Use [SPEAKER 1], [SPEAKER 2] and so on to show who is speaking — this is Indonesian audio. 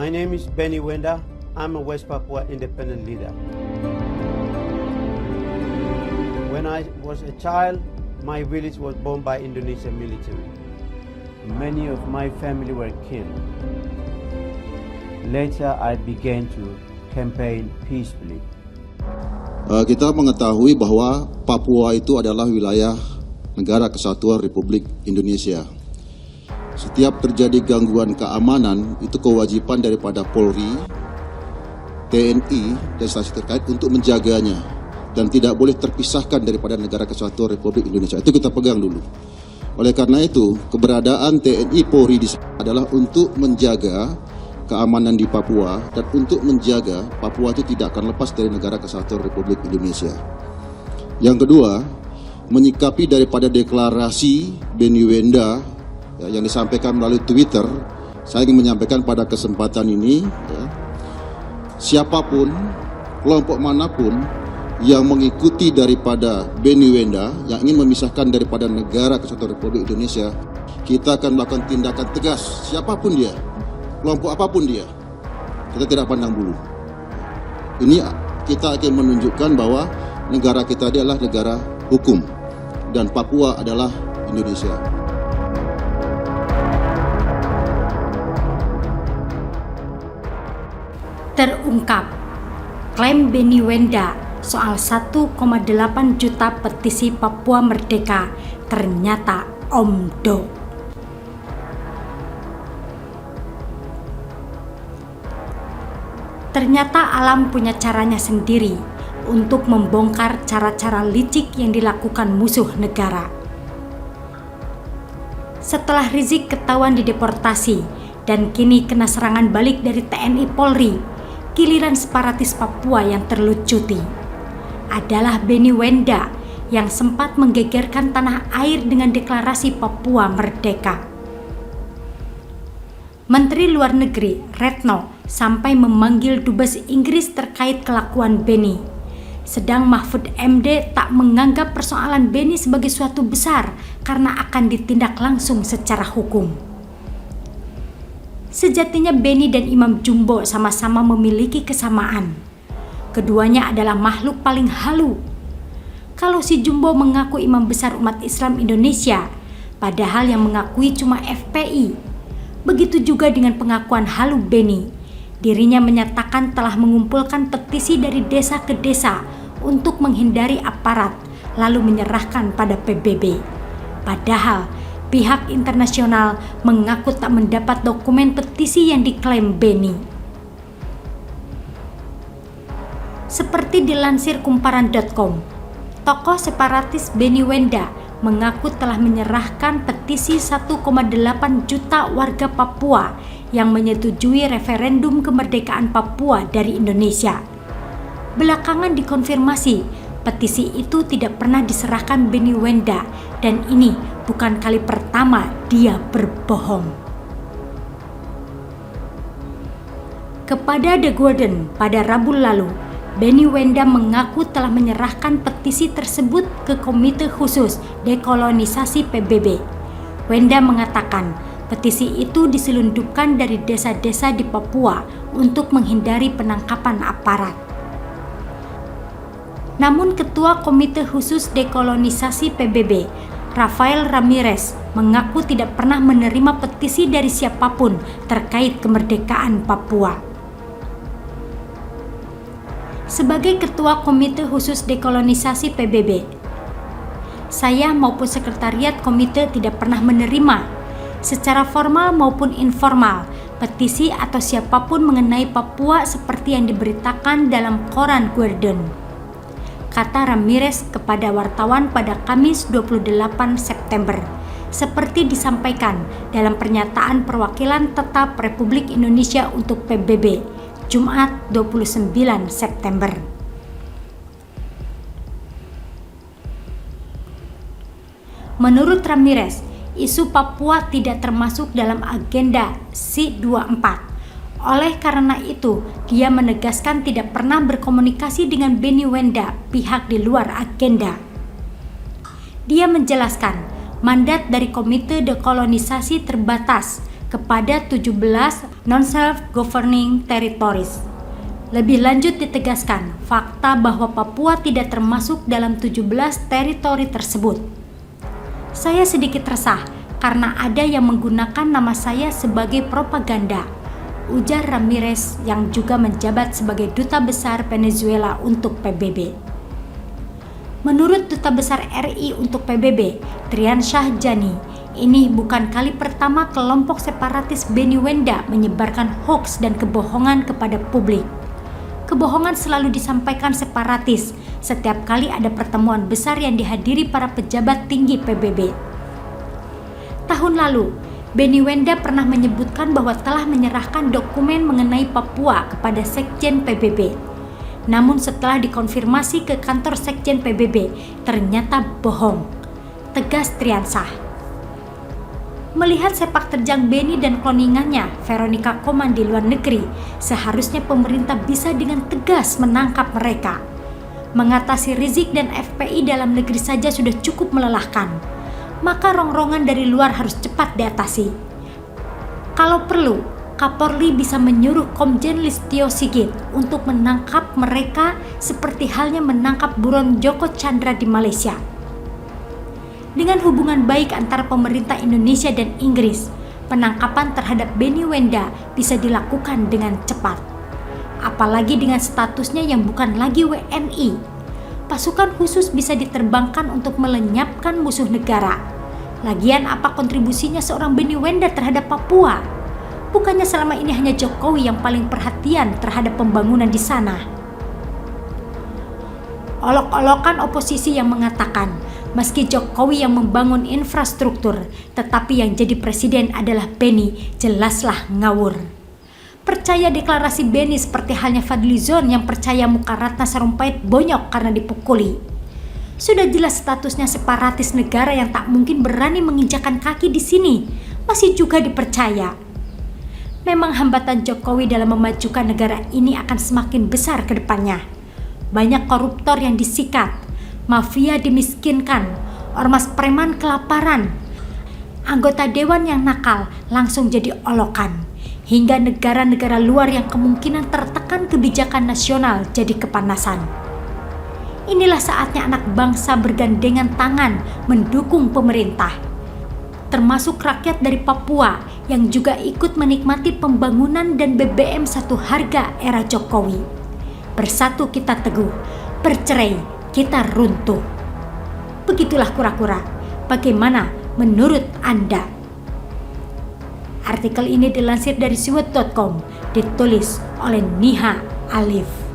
[SPEAKER 1] My name is Benny Wenda. I'm a West Papua independent leader. When I was a child, my village was bombed by Indonesian military. Many of my family were killed. Later, I began to campaign peacefully.
[SPEAKER 2] Kita mengetahui bahwa Papua itu adalah wilayah Negara Kesatuan Republik Indonesia. Setiap terjadi gangguan keamanan, itu kewajiban daripada Polri, TNI, dan instansi terkait untuk menjaganya. Dan tidak boleh terpisahkan daripada Negara Kesatuan Republik Indonesia. Itu kita pegang dulu. Oleh karena itu, keberadaan TNI Polri di sana adalah untuk menjaga keamanan di Papua dan untuk menjaga Papua itu tidak akan lepas dari Negara Kesatuan Republik Indonesia. Yang kedua, menyikapi daripada deklarasi Benny Wenda yang disampaikan melalui Twitter, saya ingin menyampaikan pada kesempatan ini, siapapun, kelompok manapun yang mengikuti daripada Benny Wenda yang ingin memisahkan daripada Negara Kesatuan Republik Indonesia, kita akan melakukan tindakan tegas, siapapun dia, kelompok apapun dia, kita tidak pandang bulu. Ini kita akan menunjukkan bahwa negara kita adalah negara hukum dan Papua adalah Indonesia.
[SPEAKER 3] Terungkap klaim Benny Wenda soal 1,8 juta petisi Papua Merdeka ternyata omdo. Ternyata alam punya caranya sendiri untuk membongkar cara-cara licik yang dilakukan musuh negara. Setelah Rizik ketahuan dideportasi dan kini kena serangan balik dari TNI Polri, giliran separatis Papua yang terlucuti adalah Benny Wenda yang sempat menggegerkan tanah air dengan deklarasi Papua Merdeka. Menteri Luar Negeri Retno sampai memanggil dubes Inggris terkait kelakuan Benny. Sedang Mahfud MD tak menganggap persoalan Benny sebagai suatu besar karena akan ditindak langsung secara hukum. Sejatinya Benny dan Imam Jumbo sama-sama memiliki kesamaan. Keduanya adalah makhluk paling halu. Kalau si Jumbo mengaku imam besar umat Islam Indonesia, padahal yang mengakui cuma FPI. Begitu juga dengan pengakuan halu Benny. Dirinya menyatakan telah mengumpulkan petisi dari desa ke desa untuk menghindari aparat, lalu menyerahkan pada PBB. Padahal pihak internasional mengaku tak mendapat dokumen petisi yang diklaim Benny. Seperti dilansir kumparan.com, tokoh separatis Benny Wenda mengaku telah menyerahkan petisi 1,8 juta warga Papua yang menyetujui referendum kemerdekaan Papua dari Indonesia. Belakangan dikonfirmasi, petisi itu tidak pernah diserahkan Benny Wenda dan ini bukan kali pertama dia berbohong. Kepada The Guardian pada Rabu lalu, Benny Wenda mengaku telah menyerahkan petisi tersebut ke Komite Khusus Dekolonisasi PBB. Wenda mengatakan petisi itu diselundupkan dari desa-desa di Papua untuk menghindari penangkapan aparat. Namun Ketua Komite Khusus Dekolonisasi PBB, Rafael Ramirez, mengaku tidak pernah menerima petisi dari siapapun terkait kemerdekaan Papua. Sebagai Ketua Komite Khusus Dekolonisasi PBB, saya maupun Sekretariat Komite tidak pernah menerima secara formal maupun informal petisi atau siapapun mengenai Papua seperti yang diberitakan dalam koran Guardian, kata Ramirez kepada wartawan pada Kamis 28 September, seperti disampaikan dalam pernyataan perwakilan tetap Republik Indonesia untuk PBB Jumat 29 September. Menurut Ramirez, isu Papua tidak termasuk dalam agenda C24. Oleh karena itu, dia menegaskan tidak pernah berkomunikasi dengan Benny Wenda, pihak di luar agenda. Dia menjelaskan, mandat dari Komite Dekolonisasi terbatas kepada 17 non-self-governing territories. Lebih lanjut ditegaskan fakta bahwa Papua tidak termasuk dalam 17 teritori tersebut. Saya sedikit resah karena ada yang menggunakan nama saya sebagai propaganda, ujar Ramirez yang juga menjabat sebagai Duta Besar Venezuela untuk PBB. Menurut Duta Besar RI untuk PBB, Triansyah Jani, ini bukan kali pertama kelompok separatis Beni Wenda menyebarkan hoaks dan kebohongan kepada publik. Kebohongan selalu disampaikan separatis setiap kali ada pertemuan besar yang dihadiri para pejabat tinggi PBB. Tahun lalu, Beni Wenda pernah menyebutkan bahwa telah menyerahkan dokumen mengenai Papua kepada Sekjen PBB. Namun setelah dikonfirmasi ke kantor Sekjen PBB, ternyata bohong, tegas Triansyah. Melihat sepak terjang Beni dan kloningannya, Veronica Koman di luar negeri, seharusnya pemerintah bisa dengan tegas menangkap mereka. Mengatasi Rizik dan FPI dalam negeri saja sudah cukup melelahkan, maka rongrongan dari luar harus cepat diatasi. Kalau perlu, Kapolri bisa menyuruh Komjen Listio Sigit untuk menangkap mereka seperti halnya menangkap buron Joko Chandra di Malaysia. Dengan hubungan baik antara pemerintah Indonesia dan Inggris, penangkapan terhadap Beni Wenda bisa dilakukan dengan cepat. Apalagi dengan statusnya yang bukan lagi WNI. Pasukan khusus bisa diterbangkan untuk melenyapkan musuh negara. Lagian apa kontribusinya seorang Beni Wenda terhadap Papua? Bukannya selama ini hanya Jokowi yang paling perhatian terhadap pembangunan di sana? Olok-olokan oposisi yang mengatakan, meski Jokowi yang membangun infrastruktur, tetapi yang jadi presiden adalah Beni, jelaslah ngawur. Percaya deklarasi Beni seperti halnya Fadlizon yang percaya muka Ratna Sarumpait bonyok karena dipukuli. Sudah jelas statusnya separatis negara yang tak mungkin berani menginjakan kaki di sini, masih juga dipercaya. Memang hambatan Jokowi dalam memajukan negara ini akan semakin besar ke depannya. Banyak koruptor yang disikat, mafia dimiskinkan, ormas preman kelaparan, anggota dewan yang nakal langsung jadi olokan, hingga negara-negara luar yang kemungkinan tertekan kebijakan nasional jadi kepanasan. Inilah saatnya anak bangsa bergandengan tangan mendukung pemerintah, termasuk rakyat dari Papua yang juga ikut menikmati pembangunan dan BBM satu harga era Jokowi. Bersatu kita teguh, bercerai kita runtuh. Begitulah kura-kura. Bagaimana menurut Anda? Artikel ini dilansir dari siwet.com, ditulis oleh Niha Alif.